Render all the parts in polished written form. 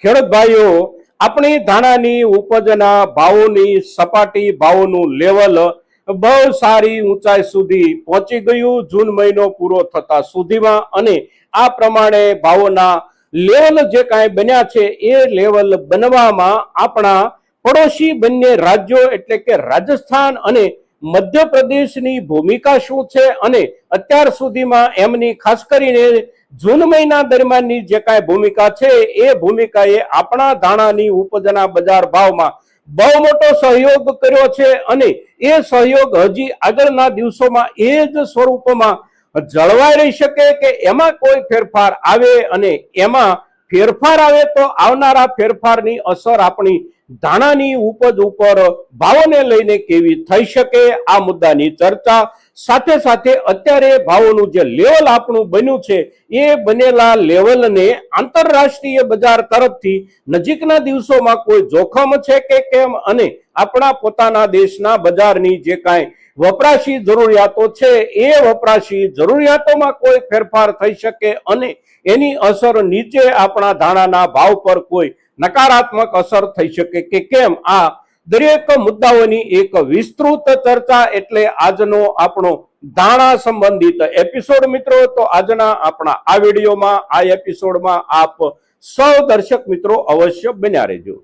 ખેડૂત ભાઈઓ, આપણી ધાણાની ઉપજના ભાવોની સપાટી ભાવોનું લેવલ બહુ સારી ઊંચાઈ સુધી પહોંચી ગયું જૂન મહિનો પૂરો થતા સુધીમાં, અને આ પ્રમાણે ભાવોના લેવલ જે કાંઈ બન્યા છે એ લેવલ બનવામાં આપણા પડોશી બંને રાજ્યો એટલે કે રાજસ્થાન અને મધ્યપ્રદેશની ભૂમિકા શું છે, અને અત્યાર સુધીમાં એમની ખાસ કરીને જૂન મહિના દરમિયાનની જે કાંઈ ભૂમિકા છે એ ભૂમિકાએ આપણા ધાણાની ઉપજના બજાર ભાવમાં બહુ મોટો સહયોગ કર્યો છે, અને એ સહયોગ હજી આગળના દિવસોમાં એ જ સ્વરૂપમાં જળવાઈ રહી શકે કે એમાં કોઈ ફેરફાર આવે, અને એમાં ફેરફાર આવે તો આવનારા ફેરફારની અસર આપણી ધાણાની ઉપજ ઉપર ભાવોને લઈને કેવી થઈ શકે, આ મુદ્દાની ચર્ચા સાથે સાથે અત્યારે ભાવોનું જે લેવલ આપણું બન્યું છે એ બનેલા લેવલને આંતરરાષ્ટ્રીય બજાર તરફથી નજીકના દિવસોમાં કોઈ જોખમ છે કે કેમ, અને આપણા પોતાના દેશના બજારની જે કાંઈ વપરાશી જરૂરિયાતો છે એ વપરાશી જરૂરિયાતોમાં કોઈ ફેરફાર થઈ શકે અને એની અસર નીચે આપણા ધાણાના ભાવ પર કોઈ નકારાત્મક અસર થઈ શકે કે કેમ, આ દરેક મુદ્દાઓની એક વિસ્તૃત ચર્ચા એટલે આજનો આપણો ધાણા સંબંધિત એપિસોડ મિત્રો. તો આજના આપણા આ વિડીયોમાં આ એપિસોડમાં આપ સૌ દર્શક મિત્રો અવશ્ય બન્યા રહેજો.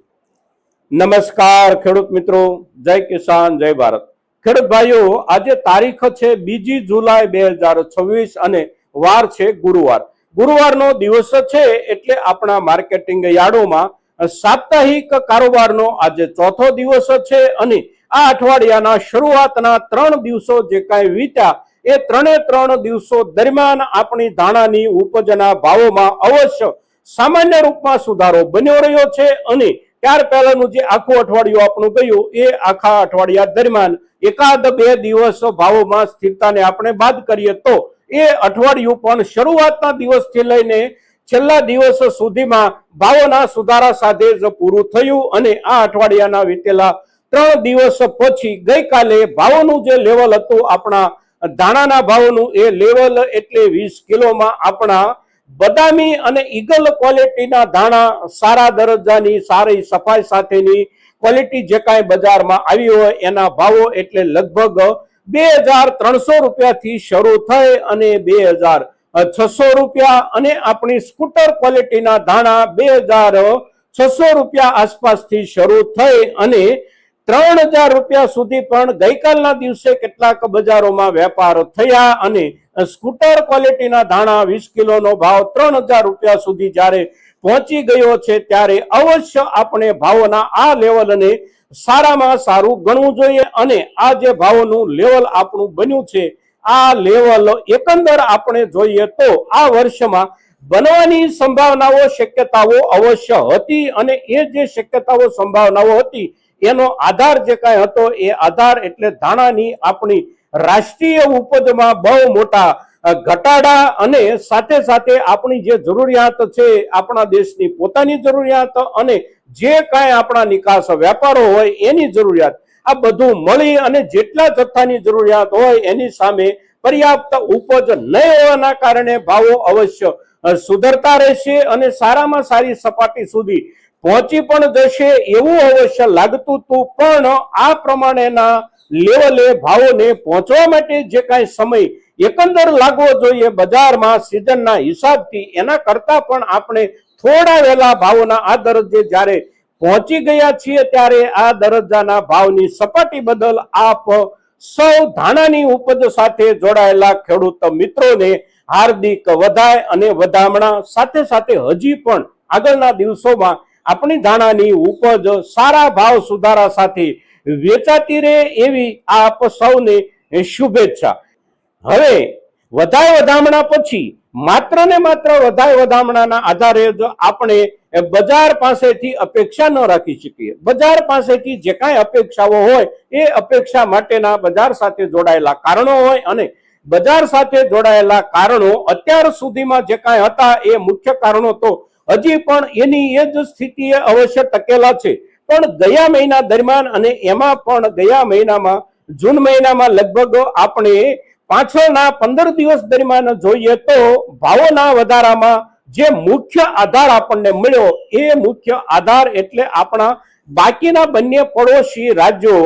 નમસ્કાર ખેડૂત મિત્રો, જય કિસાન જય ભારત. ખેડૂત ભાઈઓ, આજે તારીખ છે 2 જુલાઈ 2026 અને વાર છે ગુરુવાર. ગુરુવારનો દિવસ છે એટલે આપણા માર્કેટિંગ યાર્ડોમાં સાપ્તાહિક કારોબારનો આજે ચોથો દિવસ છે, અને આ અઠવાડિયાના શરૂઆતના 3 દિવસો જે કાંઈ વીત્યા એ 3 દિવસો દરમિયાન આપણી ધાણાની ઉપજના ભાવોમાં અવશ્ય સામાન્ય રૂપમાં સુધારો બન્યો રહ્યો છે, અને ત્યાર પહેલાનું જે આખું અઠવાડિયું આપણું ગયું એ આખા અઠવાડિયા દરમિયાન એકાદ 2 દિવસ ભાવોમાં સ્થિરતાને આપણે બાદ કરીએ તો એ અઠવાડિયું પણ શરૂઆતના દિવસથી લઈને છેલ્લા દિવસ સુધીમાં ભાવોના સુધારા સાથે જ પૂરું થયું, અને આ અઠવાડિયાના વીતેલા 3 દિવસ પછી ગઈકાલે ભાવોનું જે લેવલ હતું આપણા ધાણાના ભાવોનું એ લેવલ એટલે 20 કિલોમાં આપણા બદામી અને ઈગલ ક્વોલિટીના ધાણા સારા દરજ્જાની સારી સફાઈ સાથેની ક્વોલિટી જે કાંઈ બજારમાં આવી હોય એના ભાવો એટલે લગભગ 2300 રૂપિયાથી શરૂ થઈ અને 2600 રૂપિયા, અને આપણી સ્કૂટર ક્વોલિટીના ધાણા 2600 રૂપિયા આસપાસથી શરૂ થઈ અને 3000 રૂપિયા સુધી પણ ગઈકાલના દિવસે કેટલાક બજારોમાં વેપાર થયા, અને સ્કૂટર ક્વોલિટીના ધાણા 20 કિલોનો ભાવ 3000 રૂપિયા સુધી જ્યારે પહોંચી ગયો છે ત્યારે અવશ્ય આપણે ભાવોના આ લેવલને સારામાં સારું ગણવું જોઈએ, અને આ જે ભાવોનું લેવલ આપણું બન્યું છે આ લેવલ એકંદર આપણે જોઈએ તો આ વર્ષમાં બનવાની સંભાવનાઓ શક્યતાઓ અવશ્ય હતી, અને એ જે શક્યતાઓ સંભાવનાઓ હતી એનો આધાર જે કાંઈ હતો એ આધાર એટલે ધાણાની આપણી રાષ્ટ્રીય ઉપજમાં બહુ મોટા ઘટાડા, અને સાથે સાથે આપણી જે જરૂરિયાત છે આપણા દેશની પોતાની જરૂરિયાત અને જે કાંઈ આપણા નિકાસ વેપારો હોય એની જરૂરિયાત, આ બધું મળી અને જેટલા જથ્થાની જરૂરિયાત હોય એની સામે પર્યાપ્ત ઉપજ ન હોવાના કારણે ભાવો અવશ્ય સુધરતા રહેશે અને સારામાં સારી સપાટી સુધી પહોંચી પણ જશે એવું અવશ્ય લાગતું હતું, પણ આ પ્રમાણેના લેવલે ભાવોને પહોંચવા માટે જે કાંઈ સમય એકંદર લાગવો જોઈએ બજારમાં સિઝનના હિસાબથી એના કરતા પણ આપણે થોડા વહેલા ભાવોના આ દરજ્જે જ્યારે પહોંચી ગયા છીએ ત્યારે આ દરજ્જાના ભાવની સપાટી બદલ આપ સૌ ધાણાની ઉપજ સાથે જોડાયેલા ખેડૂત મિત્રોને હાર્દિક વધાય અને વધામણા. સાથે સાથે હજી પણ આગળના દિવસોમાં આપણી ધાણાની ઉપજ સારા ભાવ સુધારા સાથે વેચાતી રહે એવી આપ સૌને શુભેચ્છા. હવે વધાય વધામણા પછી માત્ર ને માત્ર વધાય વધામણાના આધારે જ આપણે બજાર પાસેથી અપેક્ષા ન રાખી શકીએ. બજાર પાસેથી જે કાંઈ અપેક્ષાઓ હોય એ અપેક્ષા માટેના બજાર સાથે જોડાયેલા કારણો હોય, અને બજાર સાથે જોડાયેલા કારણો અત્યાર સુધીમાં જે કાંઈ હતા એ મુખ્ય કારણો તો હજી પણ એની એ જ સ્થિતિએ અવશ્ય ટકેલા છે, પણ ગયા મહિના દરમિયાન અને એમાં પણ ગયા મહિનામાં જૂન મહિનામાં લગભગ આપણે પાછળના 15 દિવસ દરમિયાન જોઈએ તો ભાવોના વધારામાં જે મુખ્ય આધાર આપણને મળ્યો એ મુખ્ય આધાર એટલે આપણા બાકીના બંને પડોશી રાજ્યો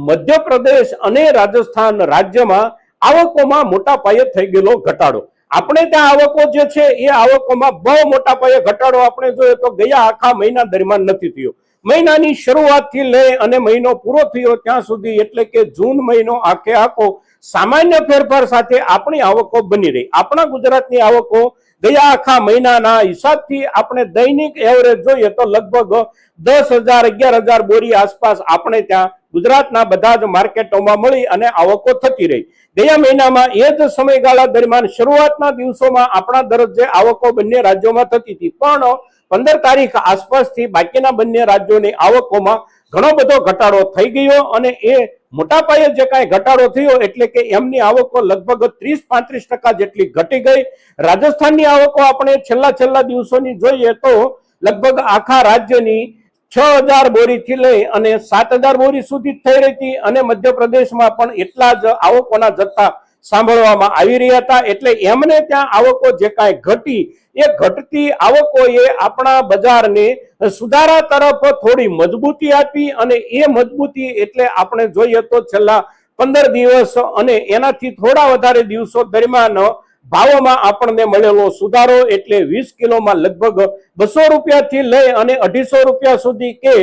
મધ્યપ્રદેશ અને રાજસ્થાન રાજ્યમાં આવકોમાં મોટા પાયે થઈ ગયેલો ઘટાડો. આપણે ત્યાં આવકો જે છે એ આવકોમાં બહુ મોટા પાયે ઘટાડો આપણે જોઈએ તો ગયા આખા મહિના દરમિયાન નથી થયો. મહિનાની શરૂઆતથી લઈ અને મહિનો પૂરો થયો ત્યાં સુધી એટલે કે જૂન મહિનો આખે આખો સામાન્ય ફેરફાર સાથે આપણી આવકો બની રહી. આપણા ગુજરાતની આવકો ગયા આખા મહિનાના હિસાબથી આપણે દૈનિક એવરેજ જોઈએ તો લગભગ 10,000 11,000 બોરી આસપાસ આપણે ત્યાં ગુજરાતના બધા જ માર્કેટોમાં મળી અને આવકો થતી રહી. ગયા મહિનામાં એ જ સમયગાળા દરમિયાન શરૂઆતના દિવસોમાં આપણા દરજ્જે આવકો બંને રાજ્યોમાં થતી હતી, પણ 15 તારીખ આસપાસથી બાકીના બંને રાજ્યોની આવકોમાં ઘણો બધો ઘટાડો થઈ ગયો અને એ મોટા પાયે જે કાંઈ ઘટાડો થયો એટલે કે એમની આવકો લગભગ 30-35% જેટલી ઘટી ગઈ. રાજસ્થાનની આવકો આપણે છેલ્લા દિવસોની જોઈએ તો લગભગ આખા રાજ્યની 6,000 બોરીથી લઈ અને 7,000 બોરી સુધી થઈ રહી હતી અને મધ્યપ્રદેશમાં પણ એટલા જ આવકોના જથ્થા સાંભળવામાં આવી રહ્યા હતા. એટલે એમને ત્યાં આવકો જે કાંઈ ઘટી એ ઘટતી આવકોએ આપણા બજારને સુધારા તરફ થોડી મજબૂતી આપી અને એ મજબૂતી એટલે આપણે જોઈએ તો છેલ્લા 15 દિવસ અને એનાથી થોડા વધારે દિવસો દરમિયાન ભાવોમાં આપણને મળેલો સુધારો એટલે 20 કિલોમાં લગભગ 200 રૂપિયાથી લઈ અને 250 રૂપિયા સુધી કે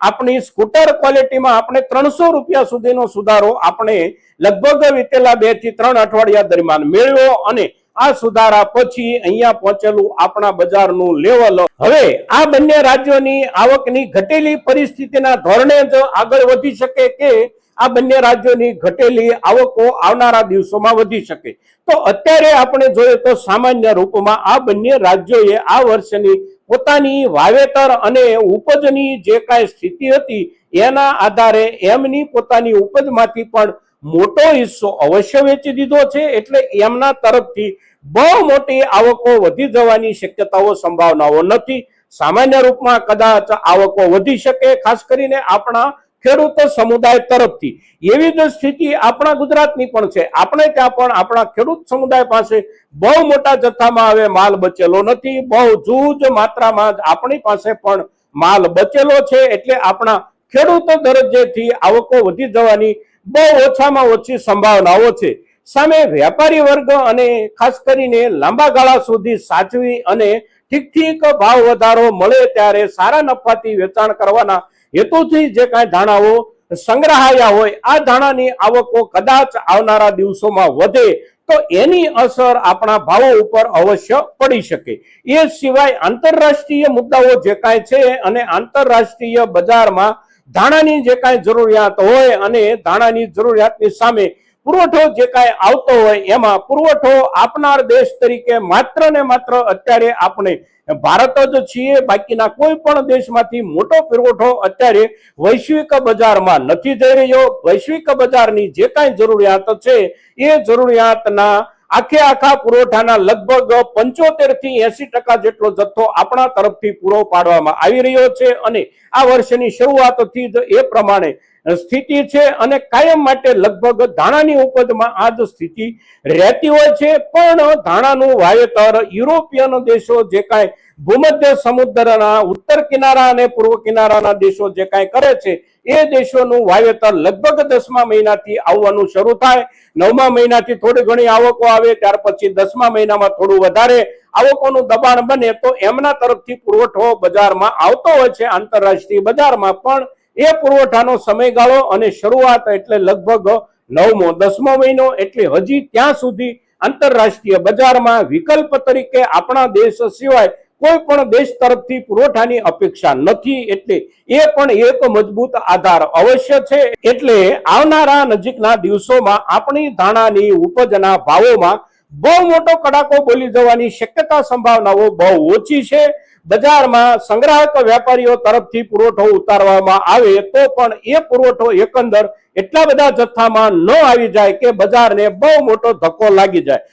આપણી સ્કૂટર ક્વોલિટીમાં આપણે 300 રૂપિયા સુધીનો સુધારો આપણે લગભગ વિતેલા 2 થી 3 અઠવાડિયા દરમિયાન મેળવ્યો અને આ સુધારા પછી અહીંયા પહોંચેલું આપણા બજારનું લેવલ હવે આ બંને રાજ્યોની આવકની ઘટેલી પરિસ્થિતિના ધોરણે જ આગળ વધી શકે કે આ બંને રાજ્યોની ઘટેલી આવકો આવનારા દિવસોમાં વધી શકે. તો અત્યારે આપણે જોઈએ તો સામાન્ય રૂપમાં આ બંને રાજ્યોએ આ વર્ષની પોતાની વાવેતર અને ઉપજની જે કાંઈ સ્થિતિ હતી એના આધારે એમની પોતાની ઉપજમાંથી પણ મોટો હિસ્સો અવશ્ય વેચી દીધો છે. એટલે એમના તરફથી બહુ મોટી આવકો વધી જવાની શક્યતાઓ સંભાવનાઓ નથી. સામાન્ય રૂપમાં કદાચ આવકો વધી શકે, ખાસ કરીને આપણા ખેડૂત સમુદાય તરફથી. એવી જ સ્થિતિ આપણા ગુજરાતની પણ છે. આપણે ત્યાં પણ આપણા ખેડૂત સમુદાય પાસે બહુ મોટા જથ્થામાં હવે માલ બચેલો નથી, બહુ જૂજ માત્રામાં જ આપણી પાસે પણ માલ બચેલો છે. એટલે આપણા ખેડૂત દરજ્જેથી આવકો વધી જવાની બહુ ઓછામાં ઓછી સંભાવનાઓ છે. સામે વેપારી વર્ગ અને ખાસ કરીને લાંબા ગાળા સુધી સાચવી અને ઠીક ભાવ વધારો મળે ત્યારે સારા નફાથી વેચાણ કરવાના હેતુથી જે કાંઈ ધાણાઓ સંગ્રહાયા હોય આ ધાણાની આવકો કદાચ આવનારા દિવસોમાં વધે તો એની અસર આપણા ભાવો ઉપર અવશ્ય પડી શકે. એ સિવાય આંતરરાષ્ટ્રીય મુદ્દાઓ જે કાંઈ છે અને આંતરરાષ્ટ્રીય બજારમાં ધાણાની જે કાંઈ જરૂરિયાત હોય અને ધાણાની જરૂરિયાતની સામે પુરવઠો જે કાંઈ આવતો હોય એમાં પુરવઠો આપનાર દેશ તરીકે માત્ર ને માત્ર અત્યારે આપણે ભારત જ છીએ. બાકીના કોઈ પણ દેશમાંથી મોટો પુરવઠો અત્યારે વૈશ્વિક બજારમાં નથી જઈ રહ્યો. વૈશ્વિક બજારની જે કાંઈ જરૂરિયાત છે એ જરૂરિયાતના આખા પુરવઠાના લગભગ 75 થી 80% જેટલો જથ્થો આપણા તરફથી પૂરો પાડવામાં આવી રહ્યો છે અને આ વર્ષની શરૂઆતથી જ એ પ્રમાણે સ્થિતિ છે અને કાયમ માટે લગભગ ધાણાની ઉપજમાં આ જ સ્થિતિ રહેતી હોય છે. પણ ધાણાનું વાવેતર યુરોપિયન દેશો જે કાંઈ ભૂમધ્ય સમુદ્રના ઉત્તર કિનારા અને પૂર્વ કિનારાના દેશો જે કાંઈ કરે છે એ દેશોનું વાવેતર લગભગ 10મા મહિનાથી આવવાનું શરૂ થાય. 9મા મહિનાથી થોડી ઘણી આવકો આવે, ત્યાર પછી 10મા મહિનામાં થોડું વધારે આવકોનું દબાણ બને તો એમના તરફથી પુરવઠો બજારમાં આવતો હોય છે આંતરરાષ્ટ્રીય બજારમાં. પણ એ પુરવઠાનો સમયગાળો અને શરૂઆત એટલે લગભગ 9મો 10મો મહિનો એટલે હજી ત્યાં સુધી આંતરરાષ્ટ્રીય બજારમાં વિકલ્પ તરીકે આપણા દેશ સિવાય કોઈ પણ દેશ તરફથી પુરવઠાની અપેક્ષા નથી. એટલે એ પણ એક મજબૂત આધાર અવશ્ય છે. એટલે આવનારા નજીકના દિવસોમાં આપણી ધાણાની ઉપજના ભાવોમાં બહુ મોટો કડાકો બોલી જવાની શક્યતા સંભાવનાઓ બહુ ઓછી છે. બજારમાં સંગ્રાહક વેપારીઓ તરફથી પુરવઠો ઉતારવામાં આવે તો પણ એ પુરવઠો એકંદર એટલા બધા જથ્થામાં ન આવી જાય કે બજારને બહુ મોટો ધક્કો લાગી જાય.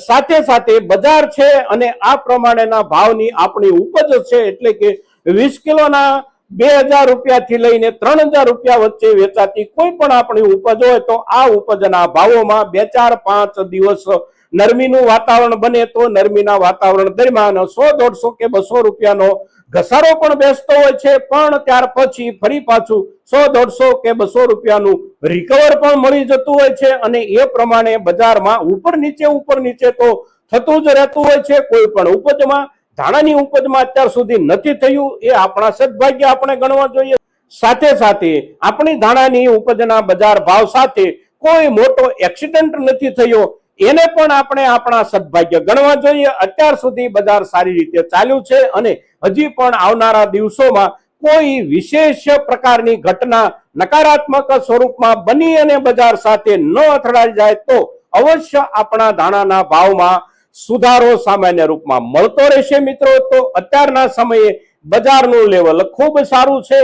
સાથે સાથે બજાર છે અને આ પ્રમાણેના ભાવની આપણી ઉપજ છે એટલે કે 20 કિલોના 2,000 રૂપિયાથી લઈને 3,000 રૂપિયા વચ્ચે વેચાતી કોઈ પણ આપણી ઉપજ હોય તો આ ઉપજના ભાવોમાં 2-4-5 દિવસ નરમીનું વાતાવરણ બને તો નરમીના વાતાવરણ દરમિયાન 100, 150 કે 200 રૂપિયાનો ઘસારો પણ બેસતો હોય છે, પણ ત્યાર પછી ફરી પાછું 100, 150 કે 200 રૂપિયાનું રિકવર પણ મળી જતું હોય છે અને એ પ્રમાણે બજારમાં ઉપર નીચે તો થતું જ રહેતું હોય છે. કોઈ પણ ઉપજમાં, ધાણાની ઉપજમાં અત્યાર સુધી નથી થયું, એ આપણા સદભાગ્ય આપણે ગણવા જોઈએ. સાથે સાથે આપણી ધાણાની ઉપજના બજાર ભાવ સાથે કોઈ મોટો એક્સિડન્ટ નથી થયો, એને પણ આપણે આપણા સદભાગ્ય ગણવા જોઈએ. અત્યાર સુધી બજાર સારી રીતે ચાલ્યું છે અને હજી પણ આવનારા દિવસોમાં કોઈ વિશેષ પ્રકારની ઘટના નકારાત્મક સ્વરૂપમાં બની અને બજાર સાથે ન અથડાઈ જાય તો અવશ્ય આપણા ધાણાના ભાવમાં સુધારો સામાન્ય રૂપમાં મળતો રહેશે. મિત્રો, તો અત્યારના સમયે બજારનું લેવલ ખૂબ સારું છે.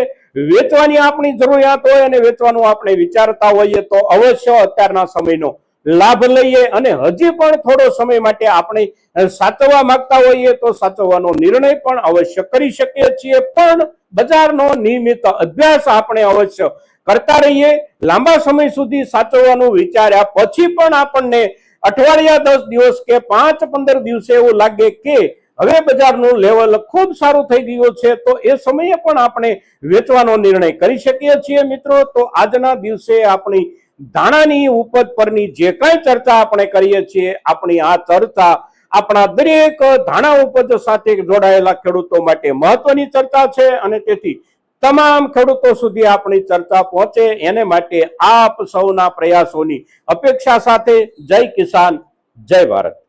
વેચવાની આપણી જરૂરિયાત હોય અને વેચવાનું આપણે વિચારતા હોઈએ તો અવશ્ય અત્યારના સમયનો લાભ લઈએ અને હજી પણ થોડો સમય માટે આપણે સાચવવા માંગતા હોઈએ તો સાચવવાનો નિર્ણય પણ અવશ્ય કરી શકીએ છીએ. પણ બજારનો નિયમિત અભ્યાસ આપણે અવશ્ય કરતા રહીએ. લાંબા સમય સુધી સાચવવાનું વિચાર્યા પછી પણ આપણને અઠવાડિયા, 10 દિવસ કે 5-15 દિવસે એવું લાગે કે હવે બજારનું લેવલ ખૂબ સારું થઈ ગયું છે તો એ સમયે પણ આપણે વેચવાનો નિર્ણય કરી શકીએ છીએ. મિત્રો, તો આજના દિવસે આપણી ધાણાની ઉપજ પરની જે કઈ ચર્ચા આપણે કરીએ છીએ, આપણી આ ચર્ચા આપણા દરેક ધાણા ઉપજ સાથે જોડાયેલા ખેડૂતો માટે મહત્વની ચર્ચા છે અને તેથી તમામ ખેડૂતો સુધી આપણી ચર્ચા પહોંચે એને માટે આપ સૌના પ્રયાસોની અપેક્ષા સાથે જય કિસાન, જય ભારત.